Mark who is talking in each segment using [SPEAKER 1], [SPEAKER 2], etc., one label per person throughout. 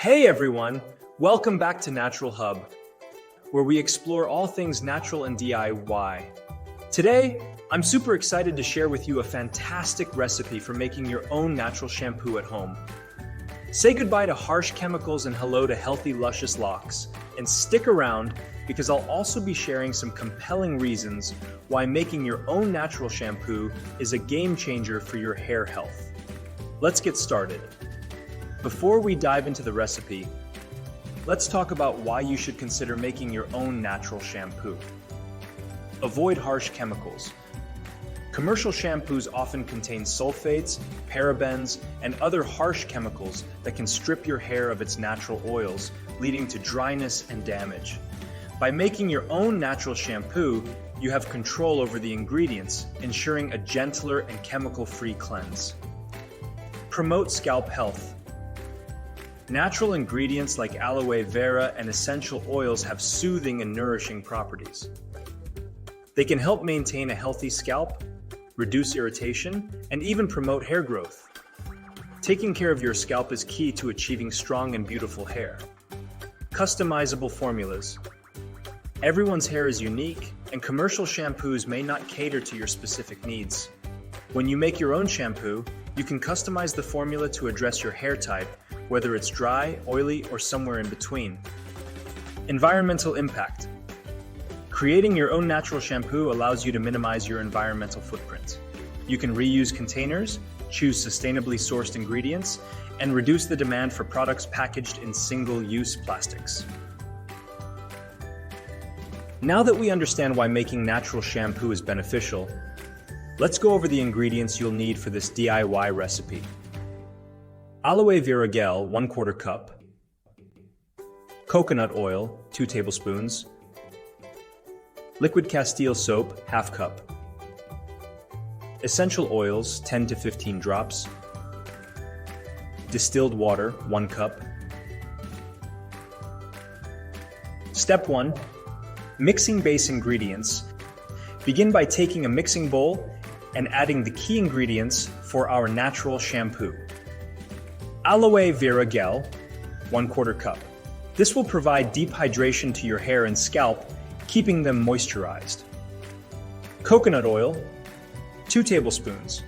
[SPEAKER 1] Hey everyone, welcome back to Natural Hub, where we explore all things natural and DIY. Today, I'm super excited to share with you a fantastic recipe for making your own natural shampoo at home. Say goodbye to harsh chemicals and hello to healthy, luscious locks, and stick around because I'll also be sharing some compelling reasons why making your own natural shampoo is a game changer for your hair health. Let's get started. Before we dive into the recipe, let's talk about why you should consider making your own natural shampoo. Avoid harsh chemicals. Commercial shampoos often contain sulfates, parabens, and other harsh chemicals that can strip your hair of its natural oils, leading to dryness and damage. By making your own natural shampoo, you have control over the ingredients, ensuring a gentler and chemical-free cleanse. Promote scalp health. Natural ingredients like aloe vera and essential oils have soothing and nourishing properties. They can help maintain a healthy scalp, reduce irritation, and even promote hair growth. Taking care of your scalp is key to achieving strong and beautiful hair. Customizable formulas. Everyone's hair is unique, and commercial shampoos may not cater to your specific needs. When you make your own shampoo, you can customize the formula to address your hair type, whether it's dry, oily, or somewhere in between. Environmental impact. Creating your own natural shampoo allows you to minimize your environmental footprint. You can reuse containers, choose sustainably sourced ingredients, and reduce the demand for products packaged in single-use plastics. Now that we understand why making natural shampoo is beneficial, let's go over the ingredients you'll need for this DIY recipe. Aloe Vera Gel, 1/4 cup. Coconut oil, 2 tablespoons. Liquid Castile soap, 1/2 cup. Essential oils, 10 to 15 drops. Distilled water, 1 cup. Step 1. Mixing base ingredients. Begin by taking a mixing bowl and adding the key ingredients for our natural shampoo. Aloe Vera Gel, 1/4 cup. This will provide deep hydration to your hair and scalp, keeping them moisturized. Coconut oil, 2 tablespoons.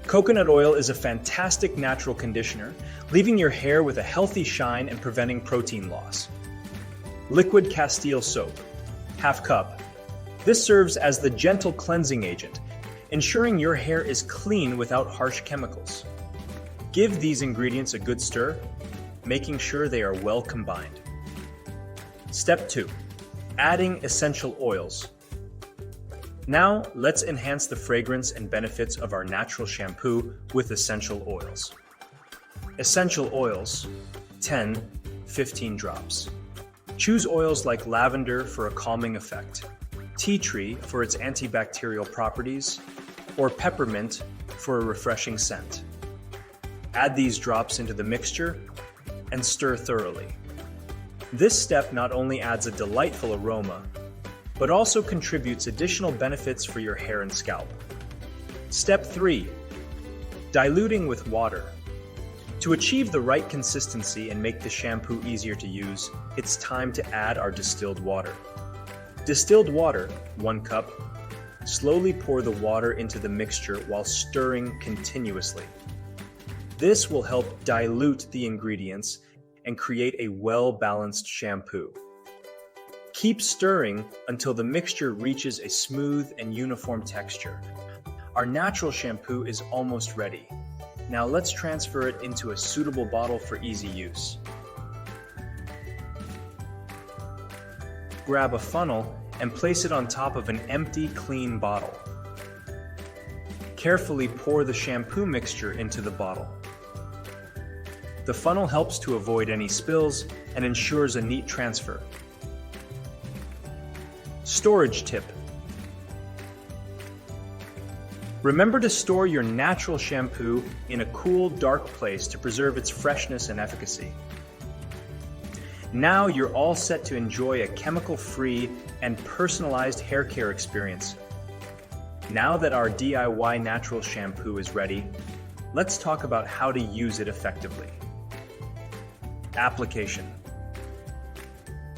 [SPEAKER 1] Coconut oil is a fantastic natural conditioner, leaving your hair with a healthy shine and preventing protein loss. Liquid Castile soap, 1/2 cup. This serves as the gentle cleansing agent, ensuring your hair is clean without harsh chemicals. Give these ingredients a good stir, making sure they are well combined. Step 2. Adding essential oils. Now, let's enhance the fragrance and benefits of our natural shampoo with essential oils. Essential oils, 10-15 drops. Choose oils like lavender for a calming effect, tea tree for its antibacterial properties, or peppermint for a refreshing scent. Add these drops into the mixture and stir thoroughly. This step not only adds a delightful aroma, but also contributes additional benefits for your hair and scalp. Step 3. Diluting with water. To achieve the right consistency and make the shampoo easier to use, it's time to add our distilled water. Distilled water, 1 cup. Slowly pour the water into the mixture while stirring continuously. This will help dilute the ingredients and create a well-balanced shampoo. Keep stirring until the mixture reaches a smooth and uniform texture. Our natural shampoo is almost ready. Now let's transfer it into a suitable bottle for easy use. Grab a funnel and place it on top of an empty, clean bottle. Carefully pour the shampoo mixture into the bottle. The funnel helps to avoid any spills and ensures a neat transfer. Storage tip. Remember to store your natural shampoo in a cool, dark place to preserve its freshness and efficacy. Now you're all set to enjoy a chemical-free and personalized hair care experience. Now that our DIY natural shampoo is ready, let's talk about how to use it effectively. Application.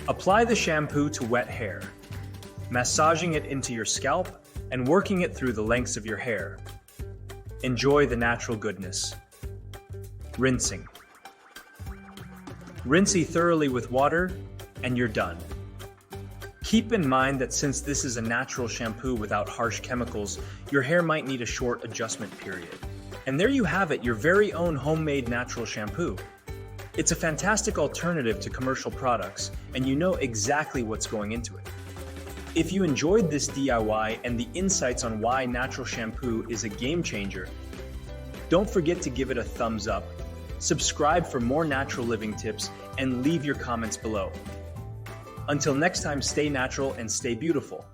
[SPEAKER 1] Apply the shampoo to wet hair, massaging it into your scalp and working it through the lengths of your hair. Enjoy the natural goodness. Rinsing. Rinse thoroughly with water and you're done. Keep in mind that since this is a natural shampoo without harsh chemicals, your hair might need a short adjustment period. And there you have it, your very own homemade natural shampoo. It's a fantastic alternative to commercial products, and you know exactly what's going into it. If you enjoyed this DIY and the insights on why natural shampoo is a game changer, don't forget to give it a thumbs up, subscribe for more natural living tips, and leave your comments below. Until next time, stay natural and stay beautiful.